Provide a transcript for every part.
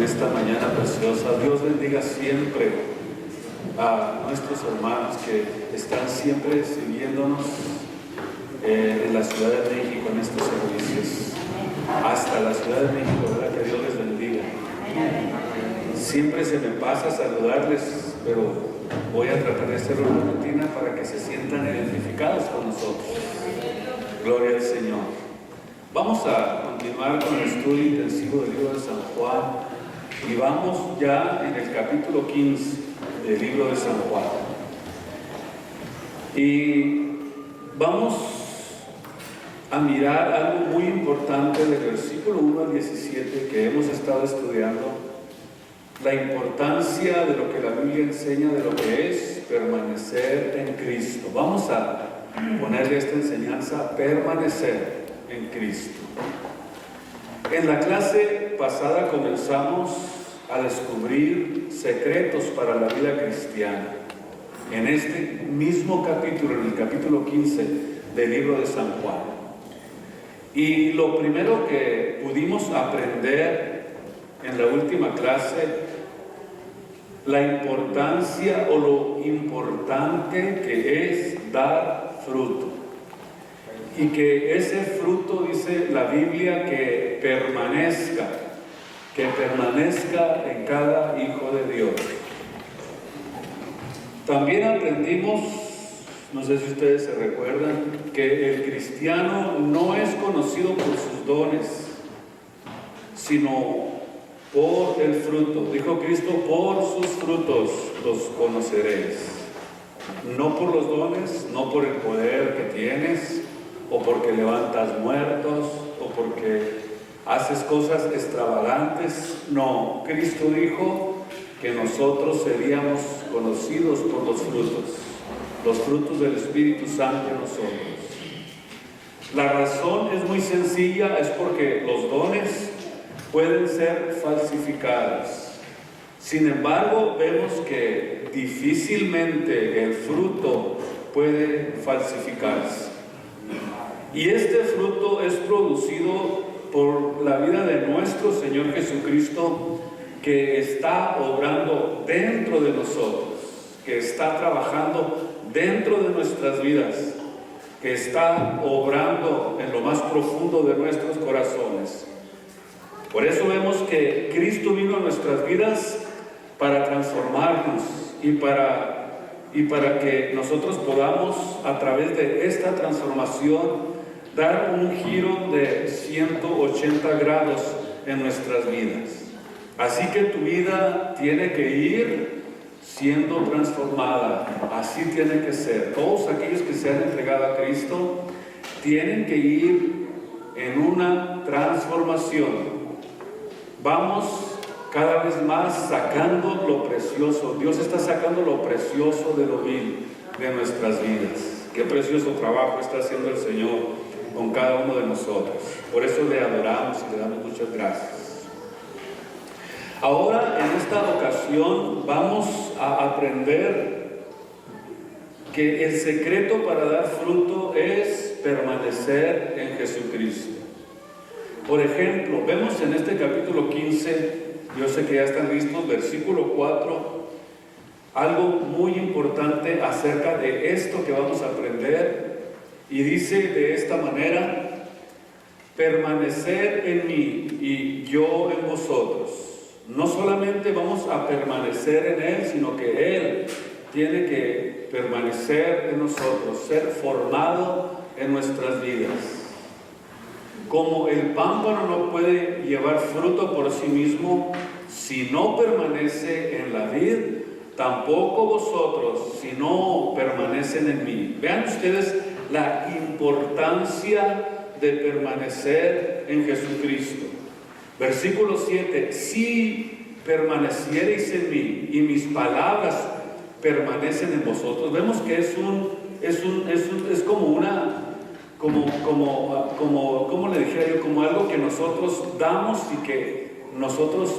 esta mañana preciosa. Dios bendiga siempre a nuestros hermanos que están siempre sirviéndonos en la Ciudad de México en estos servicios. Hasta la Ciudad de México, ¿verdad? Que Dios les bendiga. Siempre se me pasa saludarles, pero voy a tratar de hacer una rutina para que se sientan identificados con nosotros. Gloria al Señor. Vamos a continuar con el estudio intensivo del libro de San Juan y vamos ya en el capítulo 15 del libro de San Juan. Y vamos a mirar algo muy importante del versículo 1 al 17 que hemos estado estudiando, la importancia de lo que la Biblia enseña de lo que es permanecer en Cristo. Vamos a ponerle esta enseñanza, permanecer en Cristo. En la clase pasada comenzamos a descubrir secretos para la vida cristiana. En este mismo capítulo, en el capítulo 15 del libro de San Juan. Y lo primero que pudimos aprender en la última clase, la importancia o lo importante que es dar fruto. Y que ese fruto, dice la Biblia, que permanezca en cada hijo de Dios. También aprendimos, no sé si ustedes se recuerdan, que el cristiano no es conocido por sus dones, sino por el fruto. Dijo Cristo, por sus frutos los conoceréis. No por los dones, no por el poder que tienes, o porque levantas muertos, o porque haces cosas extravagantes. No, Cristo dijo que nosotros seríamos conocidos por los frutos del Espíritu Santo en nosotros. La razón es muy sencilla, es porque los dones pueden ser falsificados. Sin embargo, vemos que difícilmente el fruto puede falsificarse. Y este fruto es producido por la vida de nuestro Señor Jesucristo, que está obrando dentro de nosotros, que está trabajando dentro de nuestras vidas, que está obrando en lo más profundo de nuestros corazones. Por eso vemos que Cristo vino a nuestras vidas para transformarnos y para que nosotros podamos, a través de esta transformación, dar un giro de 180 grados en nuestras vidas. Así que tu vida tiene que ir siendo transformada, así tiene que ser. Todos aquellos que se han entregado a Cristo tienen que ir en una transformación. Vamos cada vez más sacando lo precioso. Dios está sacando lo precioso de lo vil de nuestras vidas. Qué precioso trabajo está haciendo el Señor con cada uno de nosotros. Por eso le adoramos y le damos muchas gracias. Ahora, en esta ocasión, vamos a aprender que el secreto para dar fruto es permanecer en Jesucristo. Por ejemplo, vemos en este capítulo 15, yo sé que ya están listos, versículo 4, algo muy importante acerca de esto que vamos a aprender, y dice de esta manera: permanecer en mí y yo en vosotros. No solamente vamos a permanecer en Él, sino que Él tiene que permanecer en nosotros, ser formado en nuestras vidas. Como el pámpano no puede llevar fruto por sí mismo si no permanece en la vid, tampoco vosotros si no permanecen en mí. Vean ustedes la importancia de permanecer en Jesucristo. Versículo 7: si permaneciereis en mí y mis palabras permanecen en vosotros. Vemos que es como una, como le dijera yo, como algo que nosotros damos y que nosotros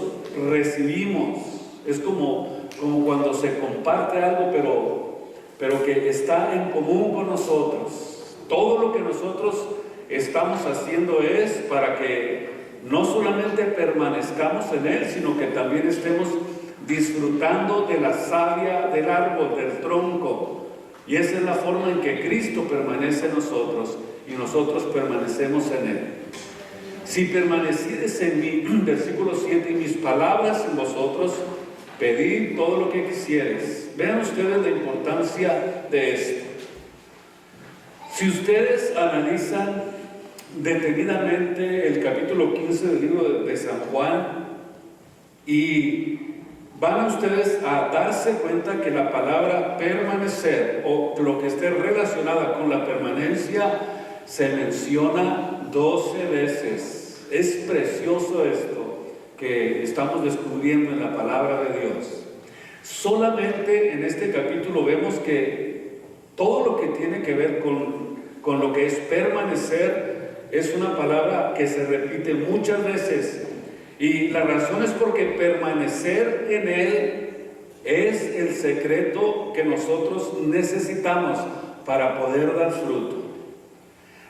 recibimos. Es como cuando se comparte algo, pero que está en común con nosotros. Todo lo que nosotros estamos haciendo es para que no solamente permanezcamos en Él, sino que también estemos disfrutando de la savia del árbol, del tronco. Y esa es la forma en que Cristo permanece en nosotros y nosotros permanecemos en Él. Si permanecieres en mí, versículo 7, y mis palabras en vosotros, pedid todo lo que quisieres. Vean ustedes la importancia de esto. Si ustedes analizan detenidamente el capítulo 15 del libro de San Juan, y van ustedes a darse cuenta que la palabra permanecer, o lo que esté relacionada con la permanencia, se menciona 12 veces. Es precioso esto que estamos descubriendo en la palabra de Dios. Solamente en este capítulo vemos que todo lo que tiene que ver con lo que es permanecer es una palabra que se repite muchas veces. Y la razón es porque permanecer en Él es el secreto que nosotros necesitamos para poder dar fruto.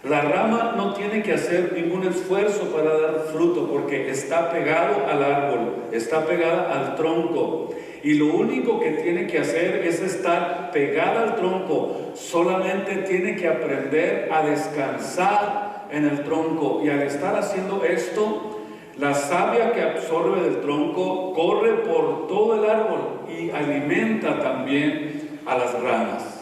La rama no tiene que hacer ningún esfuerzo para dar fruto porque está pegado al árbol, está pegada al tronco. Y lo único que tiene que hacer es estar pegada al tronco. Solamente tiene que aprender a descansar en el tronco. Y al estar haciendo esto, la savia que absorbe del tronco corre por todo el árbol y alimenta también a las ramas.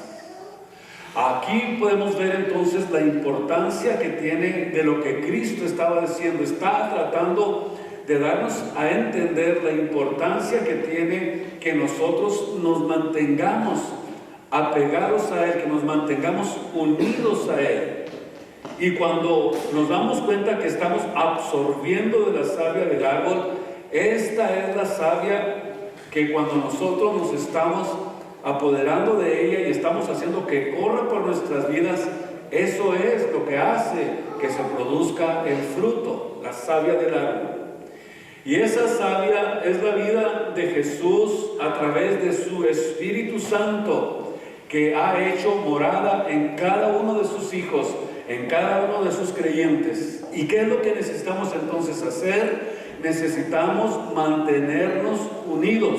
Aquí podemos ver entonces la importancia que tiene de lo que Cristo estaba diciendo. Está tratando de darnos a entender la importancia que tiene que nosotros nos mantengamos apegados a Él, que nos mantengamos unidos a Él. Y cuando nos damos cuenta que estamos absorbiendo de la savia del árbol, esta es la savia que cuando nosotros nos estamos apoderando de ella y estamos haciendo que corra por nuestras vidas, eso es lo que hace que se produzca el fruto, la savia del árbol. Y esa savia es la vida de Jesús a través de su Espíritu Santo, que ha hecho morada en cada uno de sus hijos, en cada uno de sus creyentes. ¿Y qué es lo que necesitamos entonces hacer? Necesitamos mantenernos unidos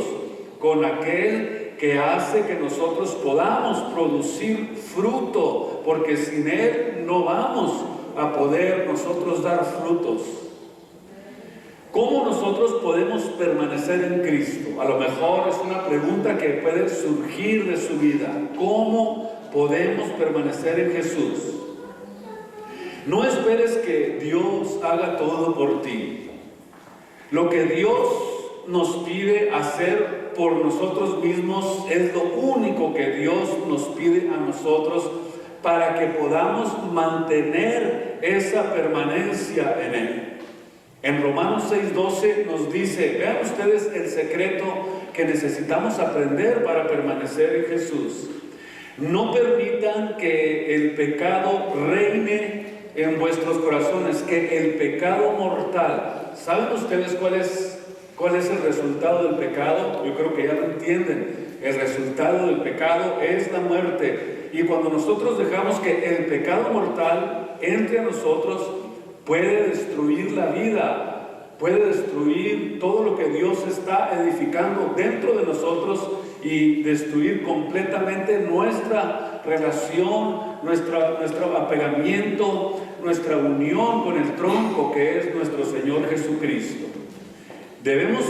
con aquel que hace que nosotros podamos producir fruto, porque sin Él no vamos a poder nosotros dar frutos. ¿Cómo nosotros podemos permanecer en Cristo? A lo mejor es una pregunta que puede surgir de su vida. ¿Cómo podemos permanecer en Jesús? No esperes que Dios haga todo por ti. Lo que Dios nos pide hacer por nosotros mismos es lo único que Dios nos pide a nosotros para que podamos mantener esa permanencia en Él. En Romanos 6:12 nos dice, vean ustedes el secreto que necesitamos aprender para permanecer en Jesús. No permitan que el pecado reine en vuestros corazones, que el pecado mortal. ¿Saben ustedes cuál es el resultado del pecado? Yo creo que ya lo entienden. El resultado del pecado es la muerte. Y cuando nosotros dejamos que el pecado mortal entre a nosotros, puede destruir la vida, puede destruir todo lo que Dios está edificando dentro de nosotros y destruir completamente nuestra relación, nuestro apegamiento, nuestra unión con el tronco que es nuestro Señor Jesucristo. Debemos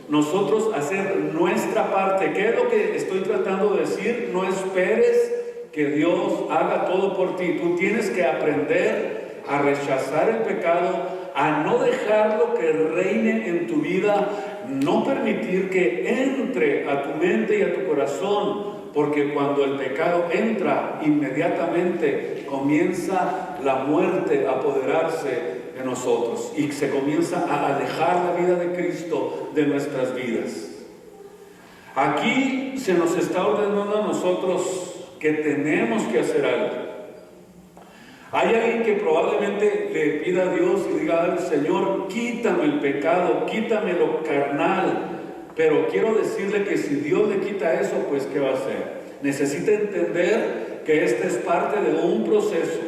nosotros hacer nuestra parte. ¿Qué es lo que estoy tratando de decir? No esperes que Dios haga todo por ti. Tú tienes que aprender a rechazar el pecado, a no dejarlo que reine en tu vida, no permitir que entre a tu mente y a tu corazón, porque cuando el pecado entra, inmediatamente comienza la muerte a apoderarse de nosotros y se comienza a alejar la vida de Cristo de nuestras vidas. Aquí se nos está ordenando a nosotros que tenemos que hacer algo. Hay alguien que probablemente le pida a Dios y diga, Señor, quítame el pecado, quítame lo carnal. Pero quiero decirle que si Dios le quita eso, pues ¿qué va a hacer? Necesita entender que esta es parte de un proceso.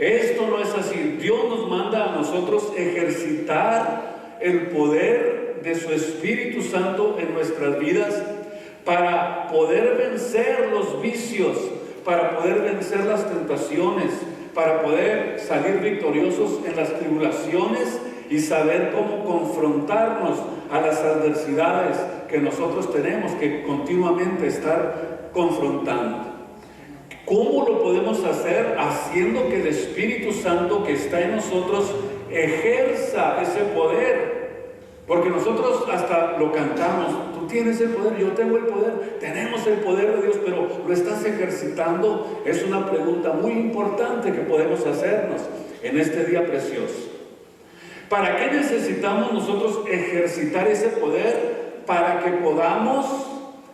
Esto no es así. Dios nos manda a nosotros ejercitar el poder de su Espíritu Santo en nuestras vidas para poder vencer los vicios, para poder vencer las tentaciones, para poder salir victoriosos en las tribulaciones y saber cómo confrontarnos a las adversidades que nosotros tenemos que continuamente estar confrontando. ¿Cómo lo podemos hacer? Haciendo que el Espíritu Santo que está en nosotros ejerza ese poder. Porque nosotros hasta lo cantamos, tú tienes el poder, yo tengo el poder, tenemos el poder de Dios, pero ¿lo estás ejercitando? Es una pregunta muy importante que podemos hacernos en este día precioso. ¿Para qué necesitamos nosotros ejercitar ese poder? Para que podamos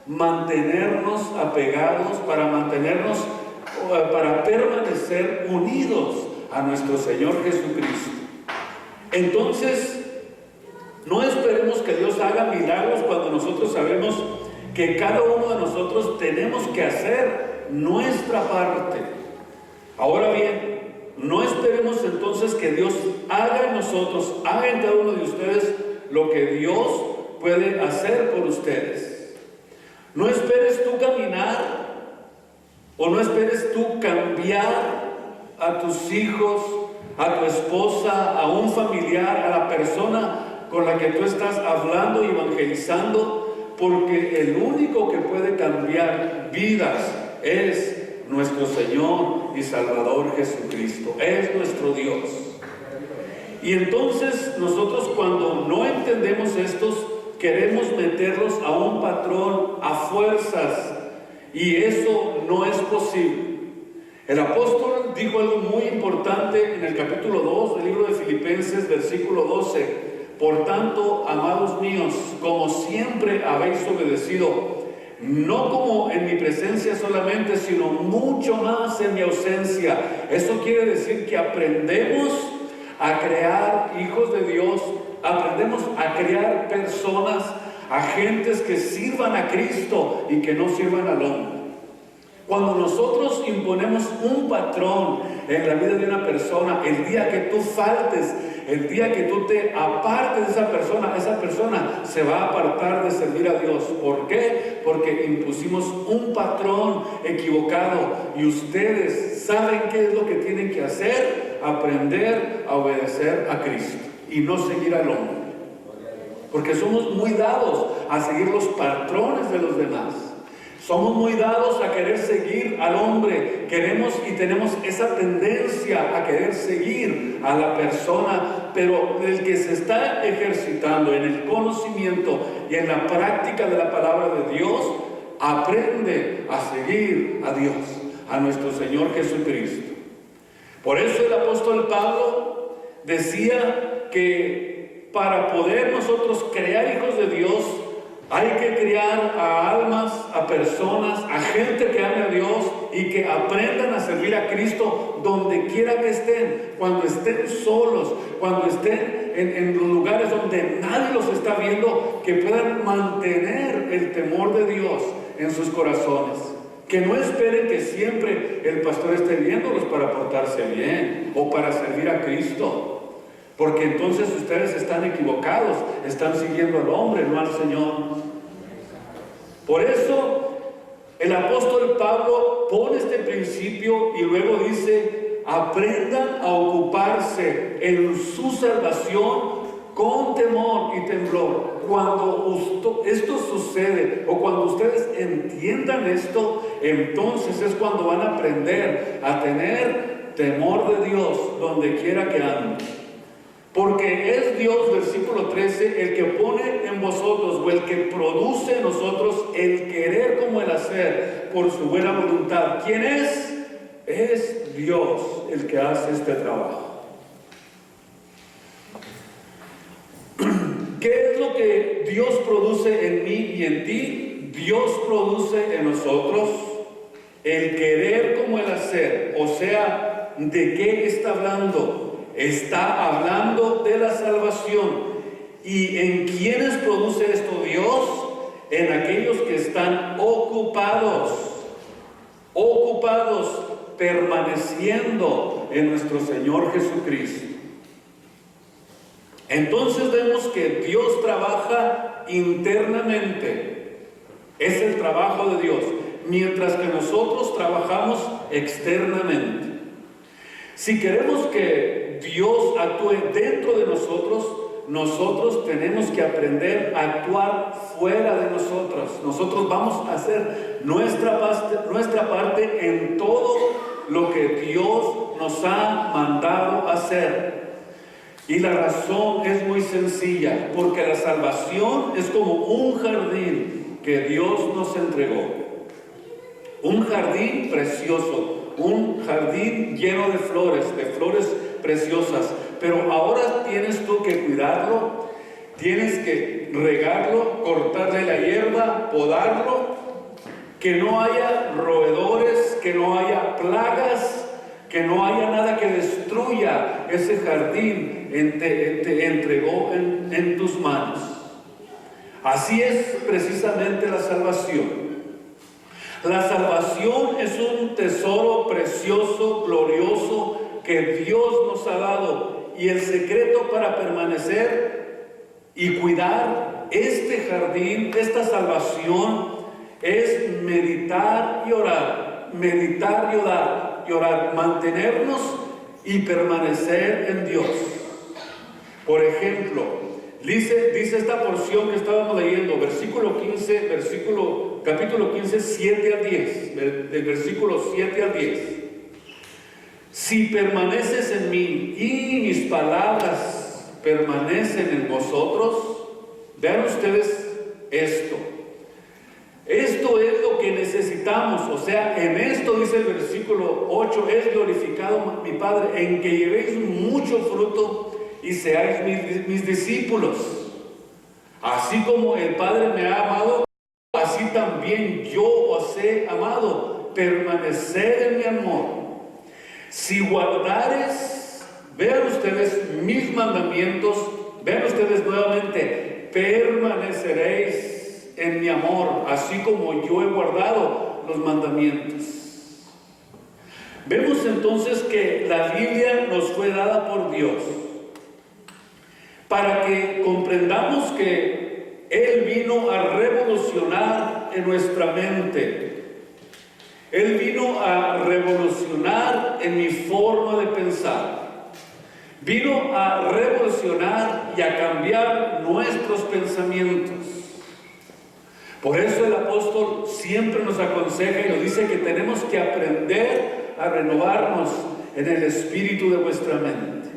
mantenernos apegados, para permanecer unidos a nuestro Señor Jesucristo. Entonces, no esperemos que Dios haga milagros cuando nosotros sabemos que cada uno de nosotros tenemos que hacer nuestra parte. Ahora bien, no esperemos entonces que Dios haga en nosotros, haga en cada uno de ustedes lo que Dios puede hacer por ustedes. No esperes tú caminar o no esperes tú cambiar a tus hijos, a tu esposa, a un familiar, a la persona con la que tú estás hablando y evangelizando, porque el único que puede cambiar vidas es nuestro Señor y Salvador Jesucristo, es nuestro Dios. Y entonces nosotros, cuando no entendemos estos, queremos meterlos a un patrón a fuerzas, y eso no es posible. El apóstol dijo algo muy importante en el capítulo 2 del libro de Filipenses, versículo 12. Por tanto, amados míos, como siempre habéis obedecido, no como en mi presencia solamente, sino mucho más en mi ausencia. Eso quiere decir que aprendemos a crear hijos de Dios, aprendemos a crear personas, agentes que sirvan a Cristo y que no sirvan al hombre. Cuando nosotros imponemos un patrón en la vida de una persona, el día que tú faltes, el día que tú te apartes de esa persona se va a apartar de servir a Dios. ¿Por qué? Porque impusimos un patrón equivocado y ustedes saben qué es lo que tienen que hacer: aprender a obedecer a Cristo y no seguir al hombre. Porque somos muy dados a seguir los patrones de los demás. Somos muy dados a querer seguir al hombre. Queremos y tenemos esa tendencia a querer seguir a la persona, pero el que se está ejercitando en el conocimiento y en la práctica de la palabra de Dios, aprende a seguir a Dios, a nuestro Señor Jesucristo. Por eso el apóstol Pablo decía que para poder nosotros crear hijos de Dios, hay que criar a almas, a personas, a gente que ame a Dios y que aprendan a servir a Cristo donde quiera que estén, cuando estén solos, cuando estén en los lugares donde nadie los está viendo, que puedan mantener el temor de Dios en sus corazones. Que no esperen que siempre el pastor esté viéndolos para portarse bien o para servir a Cristo. Porque entonces ustedes están equivocados, están siguiendo al hombre, no al Señor. Por eso el apóstol Pablo pone este principio y luego dice: aprendan a ocuparse en su salvación con temor y temblor. Cuando esto sucede, o cuando ustedes entiendan esto, entonces es cuando van a aprender a tener temor de Dios donde quiera que anden. Porque es Dios, versículo 13, el que pone en vosotros, o el que produce en nosotros el querer como el hacer por su buena voluntad. ¿Quién es? Es Dios el que hace este trabajo. ¿Qué es lo que Dios produce en mí y en ti? Dios produce en nosotros el querer como el hacer. O sea, ¿de qué está hablando? Está hablando de la salvación. ¿Y en quiénes produce esto Dios? En aquellos que están ocupados permaneciendo en nuestro Señor Jesucristo. Entonces vemos que Dios trabaja internamente. Es el trabajo de Dios, mientras que nosotros trabajamos externamente. Si queremos que Dios actúe dentro de nosotros, nosotros tenemos que aprender a actuar fuera de nosotros. Nosotros vamos a hacer nuestra parte en todo lo que Dios nos ha mandado hacer. Y la razón es muy sencilla, porque la salvación es como un jardín que Dios nos entregó. Un jardín precioso, un jardín lleno de flores preciosas. Pero ahora tienes tú que cuidarlo, tienes que regarlo, cortarle la hierba, podarlo, que no haya roedores, que no haya plagas, que no haya nada que destruya ese jardín te entregó en tus manos. Así es precisamente la salvación. La salvación es un tesoro precioso, glorioso, que Dios nos ha dado, y el secreto para permanecer y cuidar este jardín, esta salvación, es meditar y orar, mantenernos y permanecer en Dios. Por ejemplo, dice esta porción que estábamos leyendo, capítulo 15, 7 al 10, del versículo 7 al 10. Si permaneces en mí y mis palabras permanecen en vosotros, vean ustedes esto. Esto es lo que necesitamos. O sea, en esto dice el versículo 8, es glorificado mi Padre, en que llevéis mucho fruto y seáis mis discípulos. Así como el Padre me ha amado, así también yo os he amado. Permaneced en mi amor. Si guardares, vean ustedes mis mandamientos, vean ustedes nuevamente, permaneceréis en mi amor, así como yo he guardado los mandamientos. Vemos entonces que la Biblia nos fue dada por Dios para que comprendamos que Él vino a revolucionar en nuestra mente. Él vino a revolucionar en mi forma de pensar. Vino a revolucionar y a cambiar nuestros pensamientos. Por eso el apóstol siempre nos aconseja y nos dice que tenemos que aprender a renovarnos en el espíritu de vuestra mente.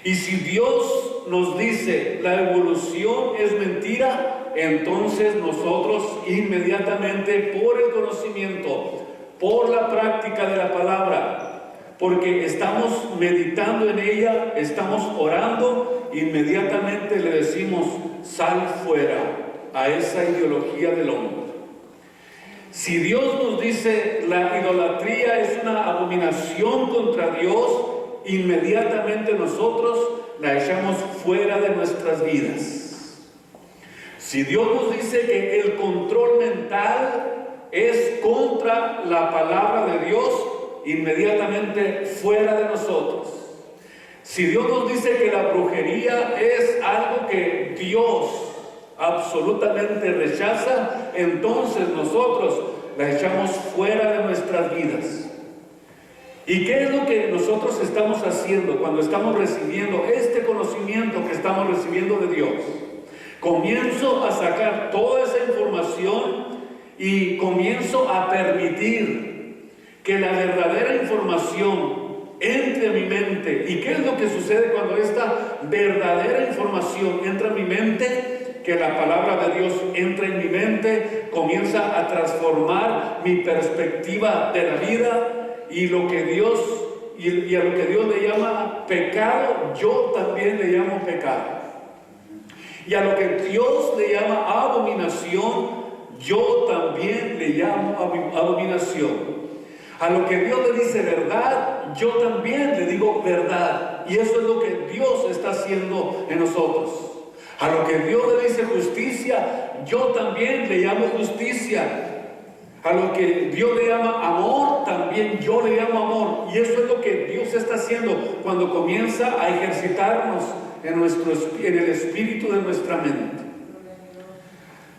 Y si Dios nos dice la evolución es mentira, entonces nosotros inmediatamente, por el conocimiento, por la práctica de la palabra, porque estamos meditando en ella, estamos orando, inmediatamente le decimos: sal fuera a esa ideología del hombre. Si Dios nos dice la idolatría es una abominación contra Dios, inmediatamente nosotros la echamos fuera de nuestras vidas. Si Dios nos dice que el control mental es contra la palabra de Dios, inmediatamente fuera de nosotros. Si Dios nos dice que la brujería es algo que Dios absolutamente rechaza, entonces nosotros la echamos fuera de nuestras vidas. ¿Y qué es lo que nosotros estamos haciendo cuando estamos recibiendo este conocimiento que estamos recibiendo de Dios? Comienzo a sacar toda esa información y comienzo a permitir que la verdadera información entre a mi mente. ¿Y qué es lo que sucede cuando esta verdadera información entra a mi mente? Que la palabra de Dios entra en mi mente, comienza a transformar mi perspectiva de la vida, y lo que Dios y a lo que Dios le llama pecado, yo también le llamo pecado. Y a lo que Dios le llama abominación, yo también le llamo abominación. A lo que Dios le dice verdad, yo también le digo verdad. Y eso es lo que Dios está haciendo en nosotros. A lo que Dios le dice justicia, yo también le llamo justicia. A lo que Dios le llama amor, también yo le llamo amor. Y eso es lo que Dios está haciendo cuando comienza a ejercitarnos en el espíritu de nuestra mente.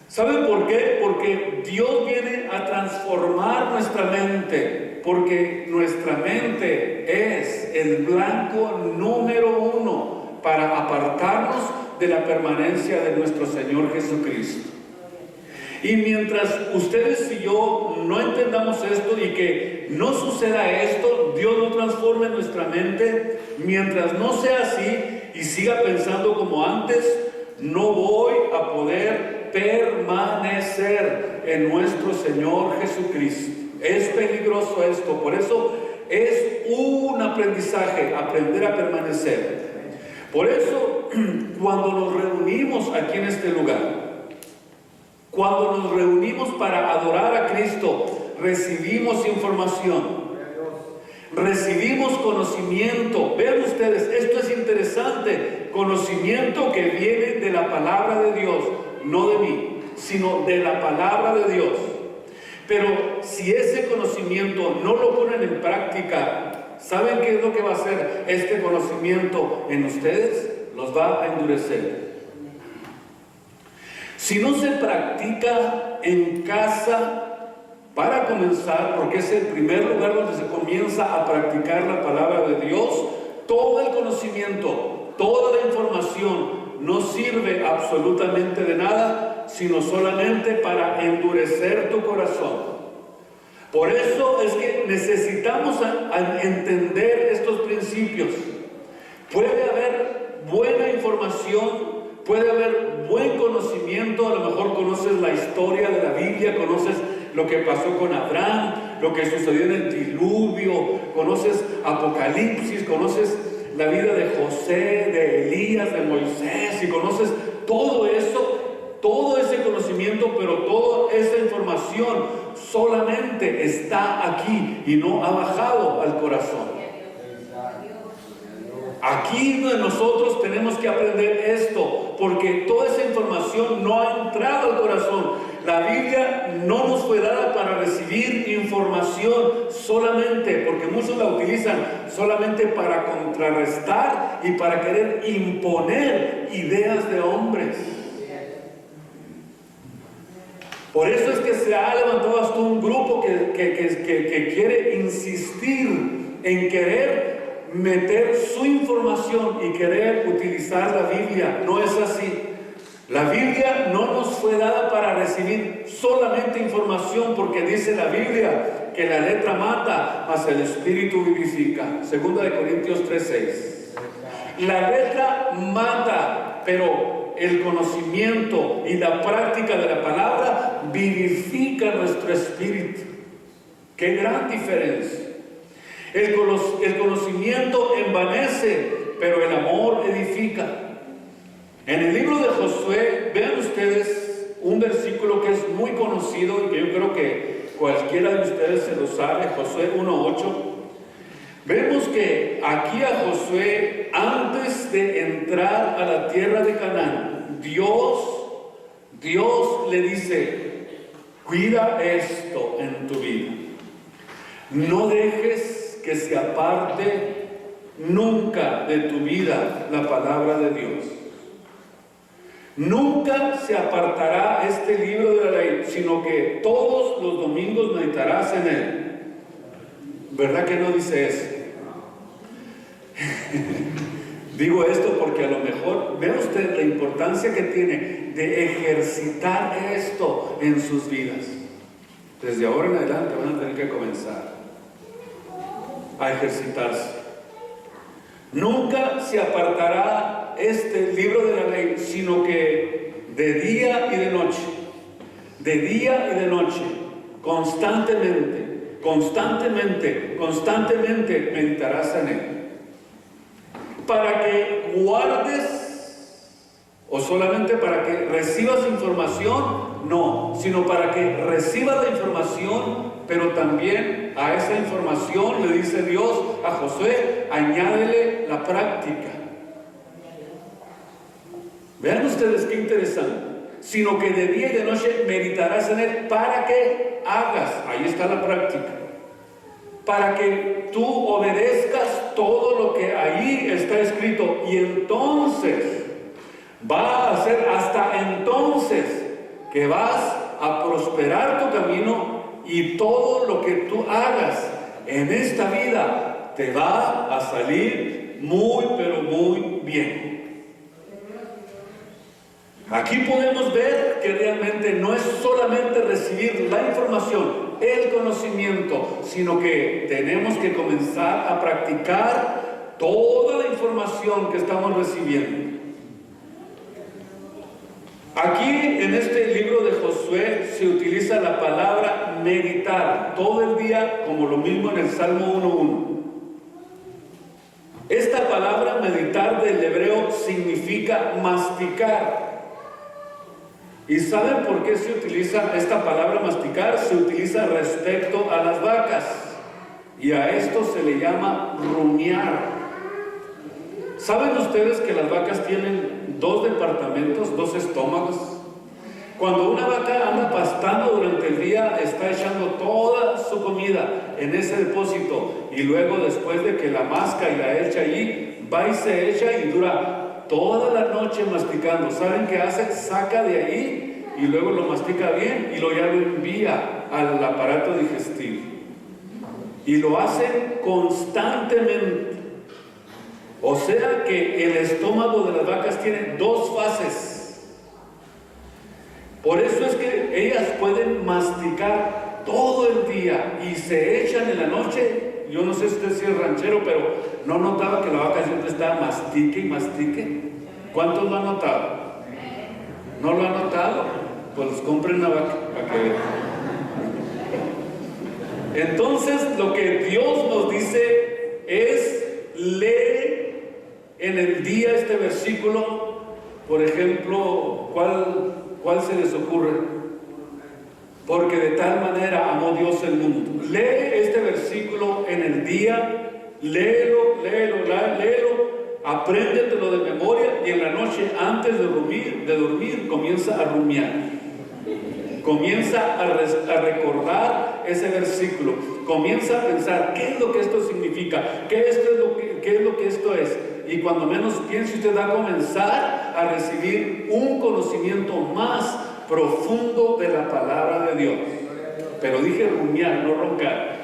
¿Saben por qué? Porque Dios viene a transformar nuestra mente, porque nuestra mente es el blanco número 1 para apartarnos de la permanencia de nuestro Señor Jesucristo. Y mientras ustedes y yo no entendamos esto y que no suceda esto, Dios no transforme nuestra mente, mientras no sea así y siga pensando como antes, no voy a poder permanecer en nuestro Señor Jesucristo. Es peligroso esto, por eso es un aprendizaje, aprender a permanecer. Por eso, cuando nos reunimos aquí en este lugar, cuando nos reunimos para adorar a Cristo, recibimos información, recibimos conocimiento. Vean ustedes, esto es interesante, conocimiento que viene de la palabra de Dios, no de mí, sino de la palabra de Dios. Pero si ese conocimiento no lo ponen en práctica, ¿saben qué es lo que va a hacer este conocimiento en ustedes? Los va a endurecer. Si no se practica en casa, para comenzar, porque es el primer lugar donde se comienza a practicar la palabra de Dios, todo el conocimiento, toda la información no sirve absolutamente de nada, sino solamente para endurecer tu corazón. Por eso es que necesitamos entender estos principios. Puede haber buena información, puede haber buen conocimiento, a lo mejor conoces la historia de la Biblia, conoces lo que pasó con Abraham, lo que sucedió en el diluvio, conoces Apocalipsis, conoces la vida de José, de Elías, de Moisés, y conoces todo eso, todo ese conocimiento, pero toda esa información solamente está aquí y no ha bajado al corazón. Aquí nosotros tenemos que aprender esto, porque toda esa información no ha entrado al corazón. La Biblia no nos fue dada para recibir información solamente, porque muchos la utilizan solamente para contrarrestar y para querer imponer ideas de hombres. Por eso es que se ha levantado hasta un grupo que quiere insistir en querer meter su información y querer utilizar la Biblia. No es así. La Biblia no nos fue dada para recibir solamente información, porque dice la Biblia que la letra mata, mas el espíritu vivifica. 2 Corintios 3:6. La letra mata, pero el conocimiento y la práctica de la palabra vivifica nuestro espíritu. ¡Qué gran diferencia! El conocimiento envanece, pero el amor edifica. En el libro de Josué, vean ustedes un versículo que es muy conocido y que yo creo que cualquiera de ustedes se lo sabe, Josué 1:8. Vemos que aquí a Josué, antes de entrar a la tierra de Canaán, Dios le dice: cuida esto en tu vida. No dejes que se aparte nunca de tu vida la palabra de Dios. Nunca se apartará este libro de la ley, sino que todos los domingos meditarás en él. ¿Verdad que no dice eso? Digo esto porque a lo mejor, vea usted la importancia que tiene de ejercitar esto en sus vidas. Desde ahora en adelante van a tener que comenzar a ejercitarse. Nunca se apartará este libro de la ley, sino que de día y de noche, constantemente meditarás en él, para que guardes, o solamente para que recibas información, no, sino para que recibas la información, pero también a esa información le dice Dios a Josué: añádele la práctica. Vean ustedes qué interesante. sino que de día y de noche meditarás en él para que hagas, ahí está la práctica, para que tú obedezcas todo lo que ahí está escrito, y entonces va a ser hasta entonces que vas a prosperar tu camino, y todo lo que tú hagas en esta vida te va a salir muy, pero muy bien. Aquí podemos ver que realmente no es solamente recibir la información, el conocimiento, sino que tenemos que comenzar a practicar toda la información que estamos recibiendo. Aquí en este libro de Josué se utiliza la palabra meditar todo el día, como lo mismo en el Salmo 1:1. Esta palabra meditar del hebreo significa masticar. ¿Y saben por qué se utiliza esta palabra masticar? Se utiliza respecto a las vacas, y a esto se le llama rumiar. ¿Saben ustedes que las vacas tienen 2 departamentos, 2 estómagos? Cuando una vaca anda pastando durante el día, está echando toda su comida en ese depósito, y luego, después de que la masca y la echa allí, va y se echa y dura toda la noche masticando. ¿Saben qué hace? Saca de ahí y luego lo mastica bien, y luego ya lo envía al aparato digestivo, y lo hace constantemente. O sea que el estómago de las vacas tiene 2 fases. Por eso es que ellas pueden masticar todo el día y se echan en la noche. Yo no sé si usted es ranchero, pero ¿no notaba que la vaca siempre estaba mastique y mastique? ¿Cuántos lo han notado? ¿No lo han notado? Pues compren una vaca para que vean. Entonces, lo que Dios nos dice es: lee en el día este versículo. Por ejemplo, ¿cuál se les ocurre? Porque de tal manera amó Dios el mundo. Lee este versículo en el día, léelo, apréndetelo de memoria, y en la noche, antes de dormir, comienza a rumiar. Comienza a recordar ese versículo. Comienza a pensar: ¿qué es lo que esto significa? ¿Qué es lo que esto es? Y cuando menos piense, usted va a comenzar a recibir un conocimiento más profundo de la palabra de Dios. Pero dije rumiar, no roncar.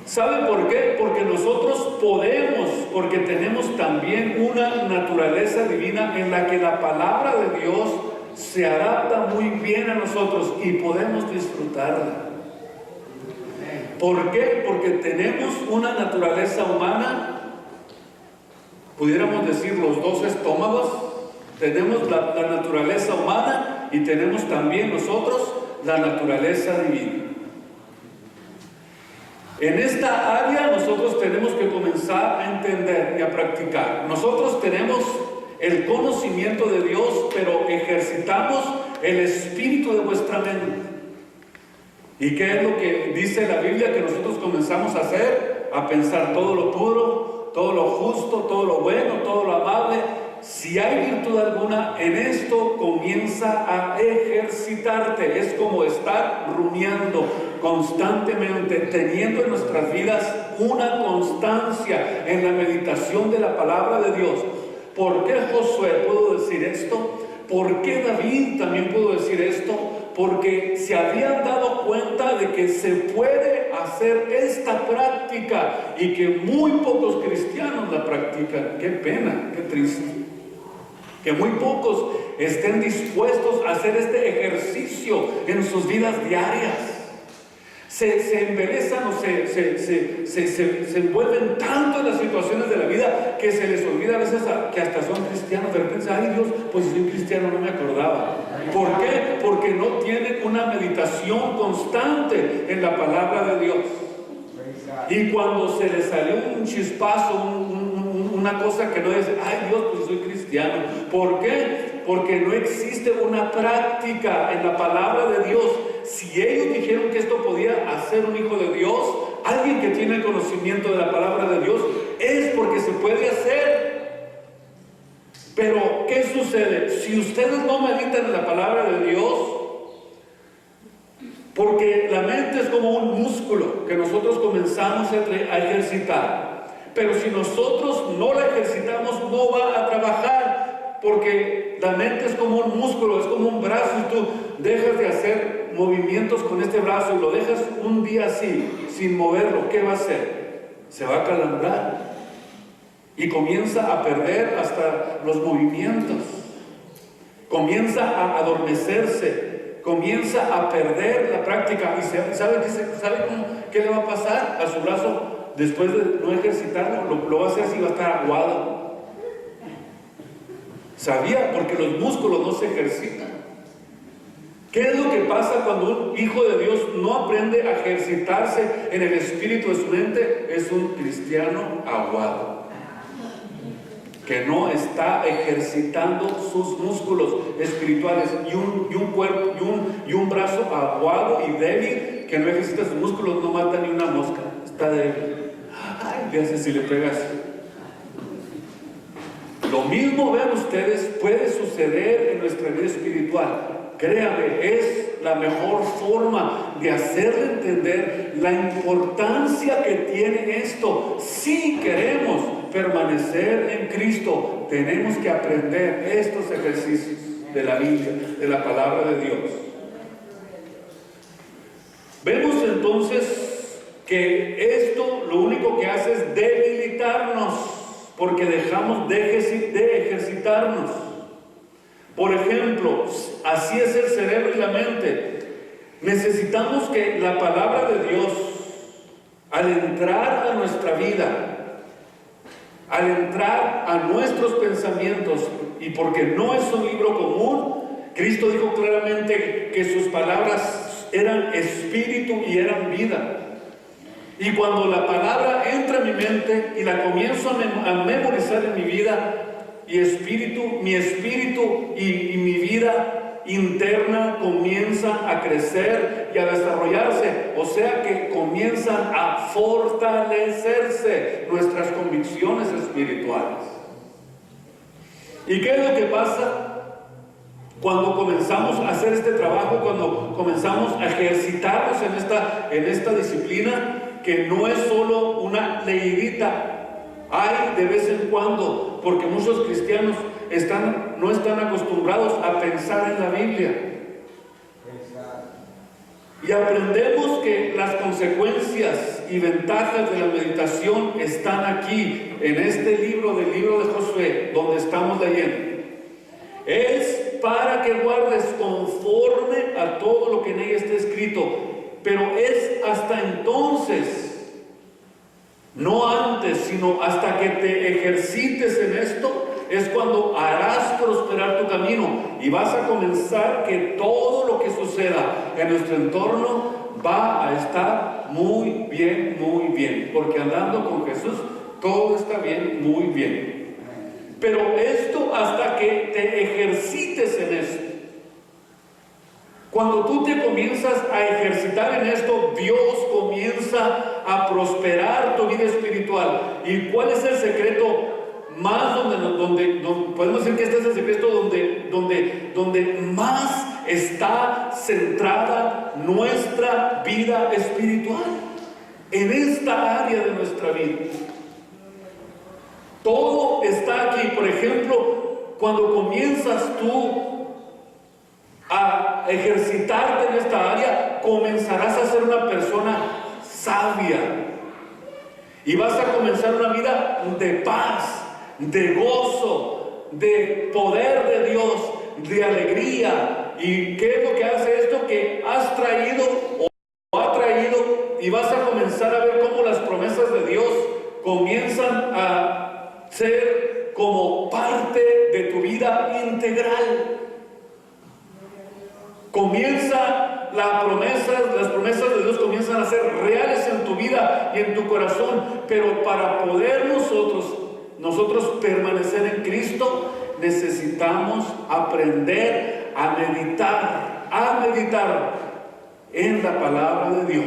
¿Sabe por qué? Porque nosotros podemos, porque tenemos también una naturaleza divina en la que la palabra de Dios se adapta muy bien a nosotros y podemos disfrutarla. ¿Por qué? Porque tenemos una naturaleza humana. Pudiéramos decir los 2 estómagos. Tenemos la naturaleza humana, y tenemos también nosotros la naturaleza divina. En esta área nosotros tenemos que comenzar a entender y a practicar. Nosotros tenemos el conocimiento de Dios, pero ejercitamos el espíritu de vuestra mente. ¿Y qué es lo que dice la Biblia que nosotros comenzamos a hacer? A pensar todo lo puro, todo lo justo, todo lo bueno, todo lo amable. Si hay virtud alguna en esto, comienza a ejercitarte. Es como estar rumiando constantemente, teniendo en nuestras vidas una constancia en la meditación de la palabra de Dios. ¿Por qué Josué pudo decir esto? ¿Por qué David también pudo decir esto? Porque se habían dado cuenta de que se puede hacer esta práctica, y que muy pocos cristianos la practican. Qué pena, qué triste que muy pocos estén dispuestos a hacer este ejercicio en sus vidas diarias. Se embelezan o se envuelven tanto en las situaciones de la vida que se les olvida a veces que hasta son cristianos. De repente, ay Dios, pues si soy cristiano, no me acordaba. ¿Por qué? Porque no tienen una meditación constante en la palabra de Dios. Y cuando se les salió un chispazo, una cosa que no es, ay Dios, pues soy cristiano. ¿Por qué? Porque no existe una práctica en la palabra de Dios. Si ellos dijeron que esto podía hacer un hijo de Dios, alguien que tiene el conocimiento de la palabra de Dios, es porque se puede hacer. Pero, ¿qué sucede? Si ustedes no meditan en la palabra de Dios, porque la mente es como un músculo que nosotros comenzamos a ejercitar, pero si nosotros no la ejercitamos, no va a trabajar, porque la mente es como un músculo, es como un brazo, y tú dejas de hacer movimientos con este brazo y lo dejas un día así, sin moverlo, ¿qué va a hacer? Se va a calambrar y comienza a perder hasta los movimientos, comienza a adormecerse, comienza a perder la práctica. ¿Y sabe qué le va a pasar a su brazo después de no ejercitarlo? Lo va a hacer así, va a estar aguado. ¿Sabía? Porque los músculos no se ejercitan. ¿Qué es lo que pasa cuando un hijo de Dios no aprende a ejercitarse en el espíritu de su mente? Es un cristiano aguado, que no está ejercitando sus músculos espirituales, y un cuerpo y un brazo aguado y débil que no ejercita sus músculos no mata ni una mosca, está débil. Ay, ¿qué hace si le pegas? Lo mismo, vean ustedes, puede suceder en nuestra vida espiritual. Créame, es la mejor forma de hacerle entender la importancia que tiene esto. Si queremos permanecer en Cristo, tenemos que aprender estos ejercicios de la Biblia, de la palabra de Dios. Vemos entonces que esto lo único que hace es debilitarnos, porque dejamos de ejercitarnos. Por ejemplo, así es el cerebro y la mente. Necesitamos que la palabra de Dios, al entrar a nuestra vida, al entrar a nuestros pensamientos, y porque no es un libro común, Cristo dijo claramente que sus palabras eran espíritu y eran vida. Y cuando la palabra entra en mi mente y la comienzo a memorizar en mi vida, mi espíritu y mi vida interna comienza a crecer y a desarrollarse, o sea que comienzan a fortalecerse nuestras convicciones espirituales. ¿Y qué es lo que pasa cuando comenzamos a hacer este trabajo, cuando comenzamos a ejercitarnos en esta disciplina, que no es solo una leidita? Hay de vez en cuando, porque muchos cristianos no están acostumbrados a pensar en la Biblia. Y aprendemos que las consecuencias y ventajas de la meditación están aquí, en este libro, del libro de Josué, donde estamos leyendo. Es para que guardes conforme a todo lo que en ella está escrito, pero es hasta entonces, no antes, sino hasta que te ejercites en esto, es cuando harás prosperar tu camino y vas a comenzar que todo lo que suceda en nuestro entorno va a estar muy bien, porque andando con Jesús todo está bien, muy bien. Pero esto hasta que te ejercites en esto. Cuando tú te comienzas a ejercitar en esto, Dios comienza a prosperar tu vida espiritual. ¿Y cuál es el secreto más donde podemos decir que este es el secreto donde más está centrada nuestra vida espiritual? En esta área de nuestra vida. Todo está aquí. Por ejemplo, cuando comienzas tú a ejercitarte en esta área, comenzarás a ser una persona sabia y vas a comenzar una vida de paz, de gozo, de poder de Dios, de alegría. ¿Y qué es lo que hace esto? Que has traído o ha traído, y vas a comenzar a ver cómo las promesas de Dios comienzan a ser como parte de tu vida integral. Las promesas de Dios comienzan a ser reales en tu vida y en tu corazón. Pero para poder nosotros permanecer en Cristo, necesitamos aprender a meditar en la palabra de Dios.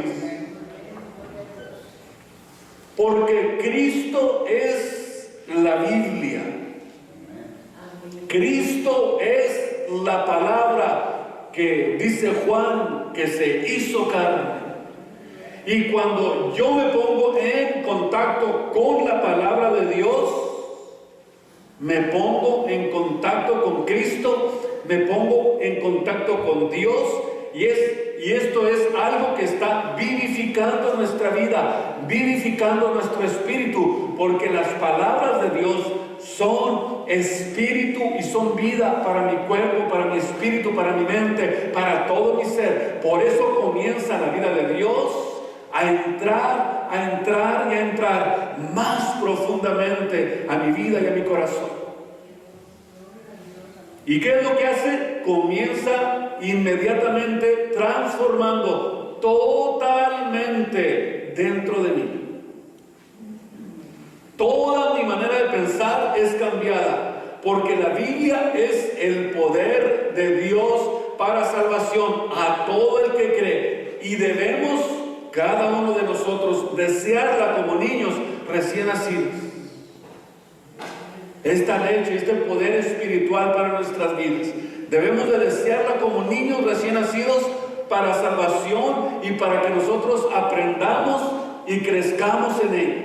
Porque Cristo es la Biblia. Cristo es la palabra que dice Juan que se hizo carne. Y cuando yo me pongo en contacto con la palabra de Dios, me pongo en contacto con Cristo, me pongo en contacto con Dios, y esto es algo que está vivificando nuestra vida, vivificando nuestro espíritu, porque las palabras de Dios son espíritu y son vida para mi cuerpo, para mi espíritu, para mi mente, para todo mi ser. Por eso comienza la vida de Dios a entrar y a entrar más profundamente a mi vida y a mi corazón. ¿Y qué es lo que hace? Comienza inmediatamente transformando totalmente dentro de mí. Toda mi manera de pensar es cambiada, porque la Biblia es el poder de Dios para salvación a todo el que cree, y debemos cada uno de nosotros desearla como niños recién nacidos. Esta leche, este poder espiritual para nuestras vidas, debemos de desearla como niños recién nacidos para salvación y para que nosotros aprendamos y crezcamos en ella.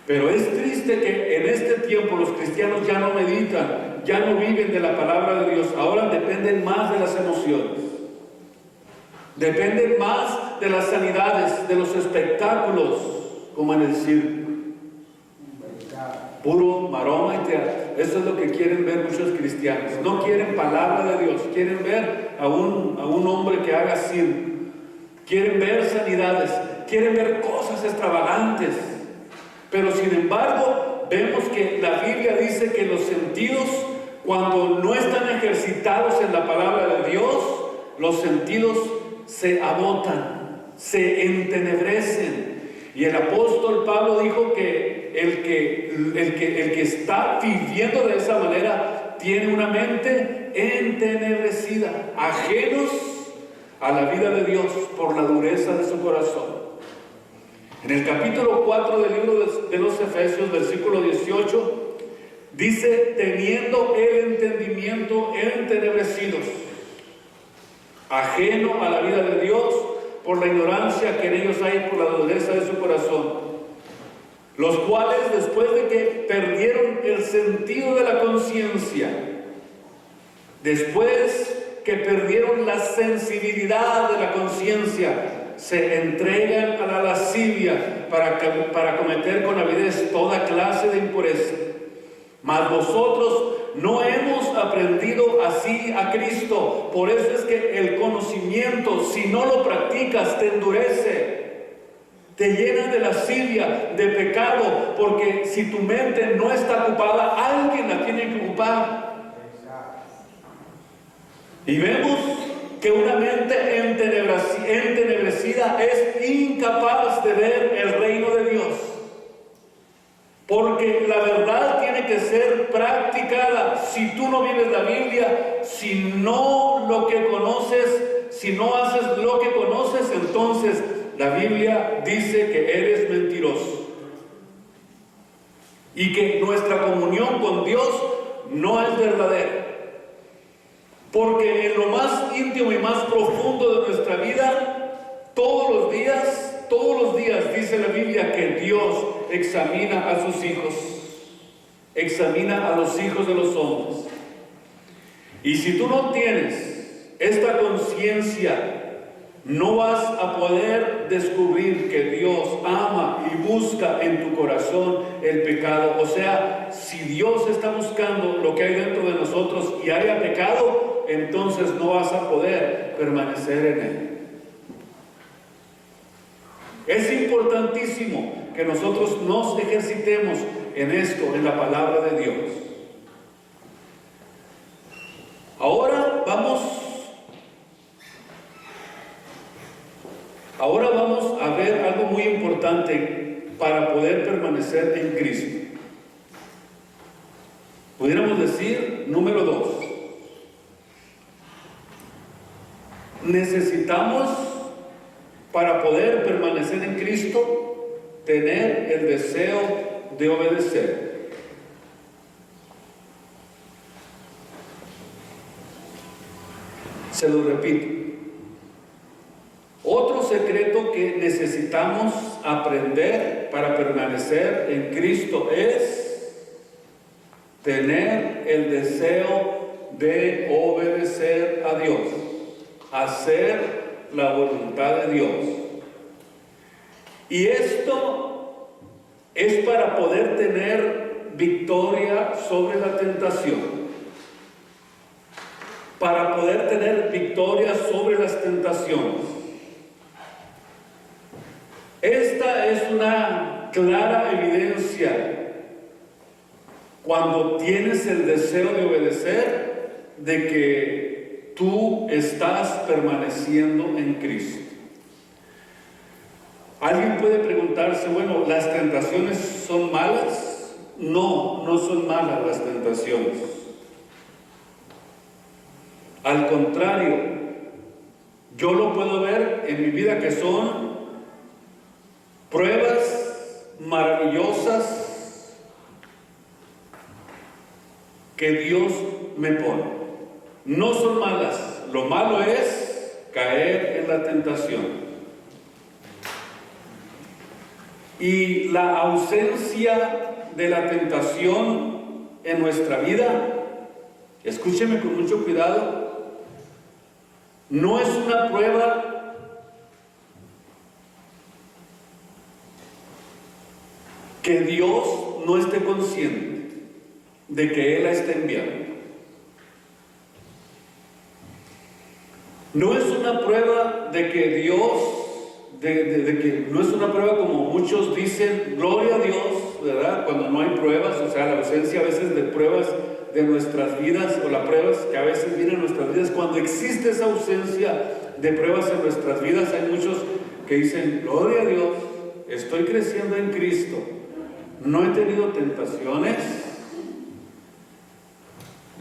Pero es triste que en este tiempo los cristianos ya no meditan, ya no viven de la palabra de Dios, ahora dependen más de las emociones, dependen más de las sanidades, de los espectáculos, como en el circo. Puro maroma y teatro. Eso es lo que quieren ver muchos cristianos. No quieren palabra de Dios, quieren ver a un hombre que haga circo, quieren ver sanidades, quieren ver cosas extravagantes. Pero sin embargo, vemos que la Biblia dice que los sentidos, cuando no están ejercitados en la palabra de Dios, los sentidos se agotan, se entenebrecen. Y el apóstol Pablo dijo que el que está viviendo de esa manera tiene una mente entenebrecida, ajenos a la vida de Dios por la dureza de su corazón. En el capítulo 4 del libro de los Efesios, versículo 18, dice: teniendo el entendimiento entenebrecidos, ajeno a la vida de Dios, por la ignorancia que en ellos hay, por la dureza de su corazón, los cuales, después de que perdieron el sentido de la conciencia, después que perdieron la sensibilidad de la conciencia, se entregan a la lascivia para cometer con avidez toda clase de impureza. Mas vosotros no hemos aprendido así a Cristo. Por eso es que el conocimiento, si no lo practicas, te endurece, te llena de lascivia, de pecado, porque si tu mente no está ocupada, alguien la tiene que ocupar. Y vemos que una mente entenebrecida es incapaz de ver el reino de Dios. Porque la verdad tiene que ser practicada. Si tú no vives la Biblia, si no lo que conoces, si no haces lo que conoces, entonces la Biblia dice que eres mentiroso. Y que nuestra comunión con Dios no es verdadera. Porque en lo más íntimo y más profundo de nuestra vida, todos los días dice la Biblia que Dios examina a sus hijos, examina a los hijos de los hombres. Y si tú no tienes esta conciencia, no vas a poder descubrir que Dios ama y busca en tu corazón el pecado. O sea, si Dios está buscando lo que hay dentro de nosotros y haya pecado, entonces no vas a poder permanecer en él. Es importantísimo que nosotros nos ejercitemos en esto, en la palabra de Dios. Ahora vamos a ver algo muy importante para poder permanecer en Cristo. Pudiéramos decir, número 2. Necesitamos, para poder permanecer en Cristo, tener el deseo de obedecer. Se lo repito. Otro secreto que necesitamos aprender para permanecer en Cristo es tener el deseo de obedecer a Dios, hacer la voluntad de Dios. Y esto es para poder tener victoria sobre la tentación, para poder tener victoria sobre las tentaciones. Esta es una clara evidencia cuando tienes el deseo de obedecer, de que tú estás permaneciendo en Cristo. Alguien puede preguntarse, bueno, ¿las tentaciones son malas? No, no son malas las tentaciones. Al contrario, yo lo puedo ver en mi vida que son pruebas maravillosas que Dios me pone. No son malas, lo malo es caer en la tentación. Y la ausencia de la tentación en nuestra vida, escúcheme con mucho cuidado, no es una prueba que Dios no esté consciente de que Él la está enviando. No es una prueba de que Dios, de que no es una prueba como muchos dicen, gloria a Dios, ¿verdad? Cuando no hay pruebas, o sea, la ausencia a veces de pruebas de nuestras vidas, o las pruebas que a veces vienen en nuestras vidas. Cuando existe esa ausencia de pruebas en nuestras vidas, hay muchos que dicen, gloria a Dios, estoy creciendo en Cristo. No he tenido tentaciones,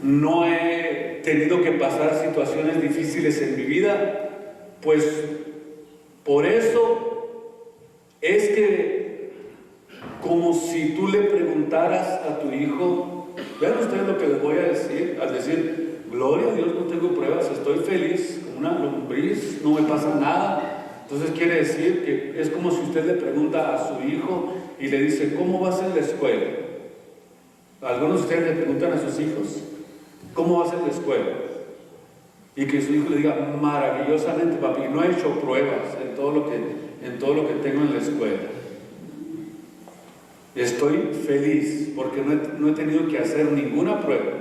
no he tenido que pasar situaciones difíciles en mi vida, pues por eso es que, como si tú le preguntaras a tu hijo, vean ustedes lo que les voy a decir, al decir, gloria a Dios, no tengo pruebas, estoy feliz, como una lombriz, no me pasa nada. Entonces quiere decir que es como si usted le pregunta a su hijo y le dice, ¿cómo vas en la escuela? Algunos de ustedes le preguntan a sus hijos, ¿cómo vas en la escuela? Y que su hijo le diga, maravillosamente, papi, no he hecho pruebas en todo lo que tengo en la escuela. Estoy feliz porque no he tenido que hacer ninguna prueba.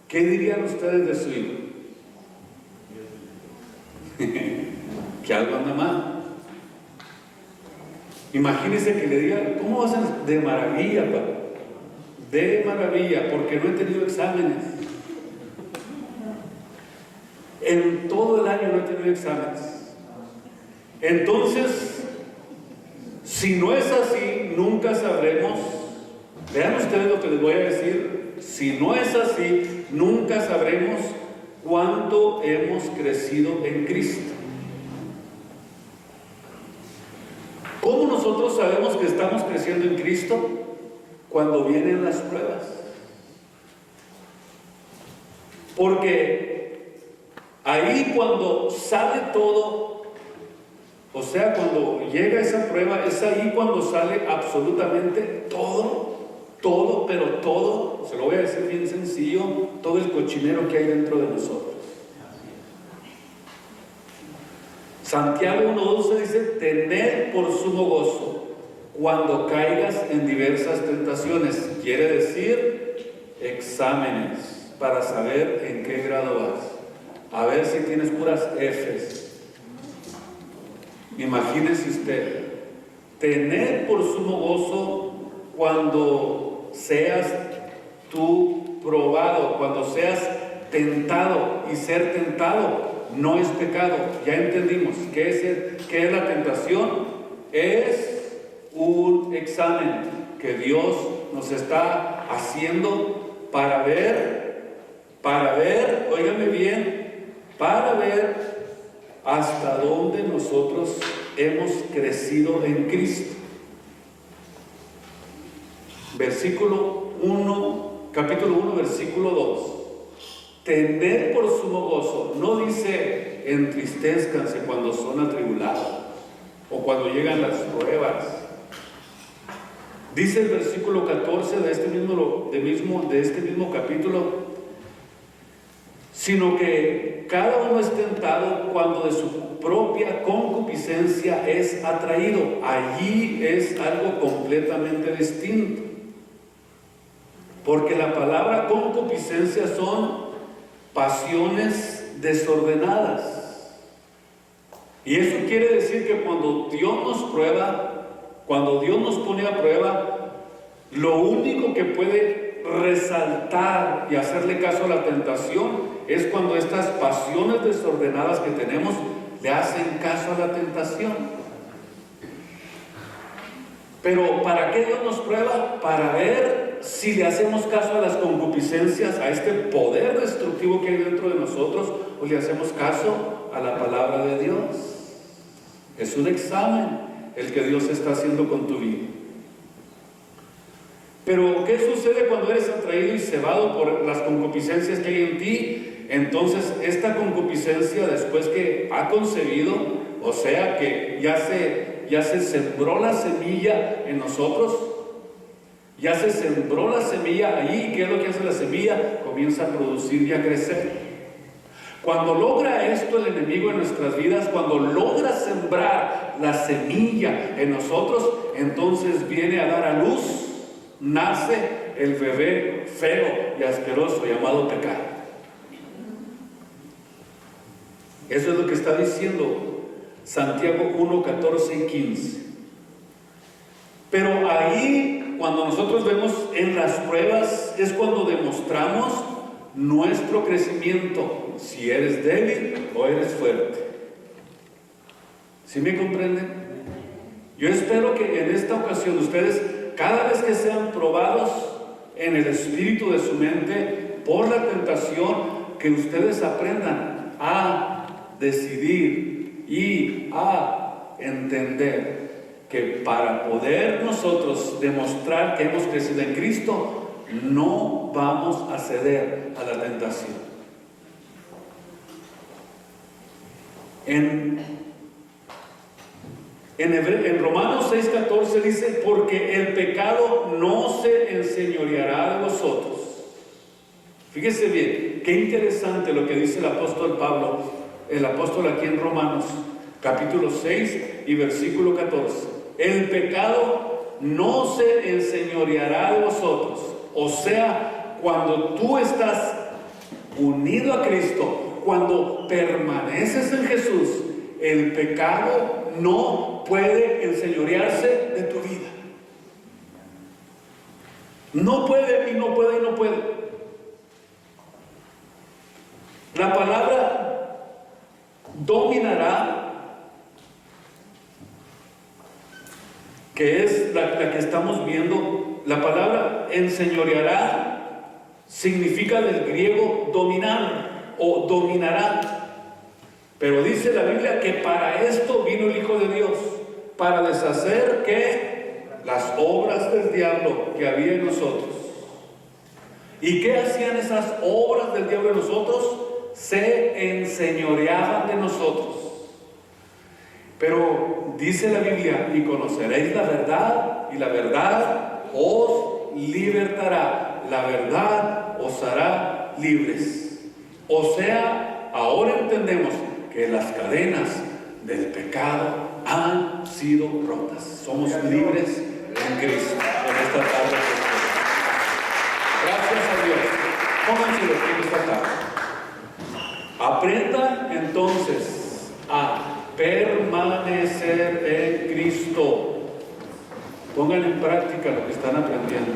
¿Qué dirían ustedes de su hijo? Que algo anda mal. Imagínense que le digan, ¿cómo vas a...? De maravilla, papá. De maravilla, porque no he tenido exámenes. En todo el año no he tenido exámenes. Entonces, si no es así, nunca sabremos. Vean ustedes lo que les voy a decir. Si no es así, nunca sabremos cuánto hemos crecido en Cristo. ¿Cómo nosotros sabemos que estamos creciendo en Cristo? Cuando vienen las pruebas. Porque ahí cuando sale todo, o sea, cuando llega esa prueba, es ahí cuando sale absolutamente todo, pero todo, se lo voy a decir bien sencillo, todo el cochinero que hay dentro de nosotros. Santiago 1:12 dice, tened por sumo gozo cuando caigas en diversas tentaciones. Quiere decir, exámenes para saber en qué grado vas. A ver si tienes puras Fs. Imagínese usted, tener por sumo gozo cuando seas tú probado, cuando seas tentado. Y ser tentado no es pecado. Ya entendimos qué es la tentación. Es un examen que Dios nos está haciendo para ver, óigame bien, para ver hasta dónde nosotros hemos crecido en Cristo. Capítulo 1, versículo 2. tener por sumo gozo. No dice entristezcanse cuando son atribulados o cuando llegan las pruebas. Dice el versículo 14 de este mismo capítulo, sino que cada uno es tentado cuando de su propia concupiscencia es atraído. Allí es algo completamente distinto, porque la palabra concupiscencia son pasiones desordenadas, y eso quiere decir que cuando Dios nos prueba, cuando Dios nos pone a prueba, lo único que puede resaltar y hacerle caso a la tentación es cuando estas pasiones desordenadas que tenemos le hacen caso a la tentación. Pero ¿para qué Dios nos prueba? Para ver si le hacemos caso a las concupiscencias, a este poder destructivo que hay dentro de nosotros, o le hacemos caso a la palabra de Dios. Es un examen el que Dios está haciendo con tu vida. Pero ¿qué sucede cuando eres atraído y cebado por las concupiscencias que hay en ti? Entonces esta concupiscencia, después que ha concebido, o sea que ya se sembró la semilla en nosotros, ya se sembró la semilla ahí. ¿Qué es lo que hace la semilla? Comienza a producir y a crecer. Cuando logra esto el enemigo en nuestras vidas, cuando logra sembrar la semilla en nosotros, entonces viene a dar a luz, nace el bebé feo y asqueroso llamado pecado. Eso es lo que está diciendo Santiago 1, 14 y 15. Pero ahí, cuando nosotros vemos en las pruebas, es cuando demostramos nuestro crecimiento, si eres débil o eres fuerte. ¿Sí me comprenden? Yo espero que en esta ocasión ustedes, cada vez que sean probados en el espíritu de su mente por la tentación, que ustedes aprendan a decidir y a entender que para poder nosotros demostrar que hemos crecido en Cristo, no vamos a ceder a la tentación. En Romanos 6:14 dice: porque el pecado no se enseñoreará de vosotros. Fíjese bien, qué interesante lo que dice el apóstol Pablo, el apóstol aquí en Romanos, capítulo 6 y versículo 14. El pecado no se enseñoreará de vosotros. O sea, cuando tú estás unido a Cristo, cuando permaneces en Jesús, el pecado no puede enseñorearse de tu vida. No puede y no puede y no puede. La palabra dominará, que es la que estamos viendo. La palabra enseñoreará significa del griego dominar o dominará. Pero dice la Biblia que para esto vino el Hijo de Dios, para deshacer ¿qué? Las obras del diablo que había en nosotros. ¿Y qué hacían esas obras del diablo en nosotros? Se enseñoreaban de nosotros. Pero dice la Biblia: y conoceréis la verdad, y la verdad os libertará. La verdad os hará libres. O sea, ahora entendemos que las cadenas del pecado han sido rotas. Somos libres en Cristo. En esta tarde. Gracias a Dios. Pónganse de pie esta tarde. Aprendan entonces a permanecer en Cristo. Pongan en práctica lo que están aprendiendo.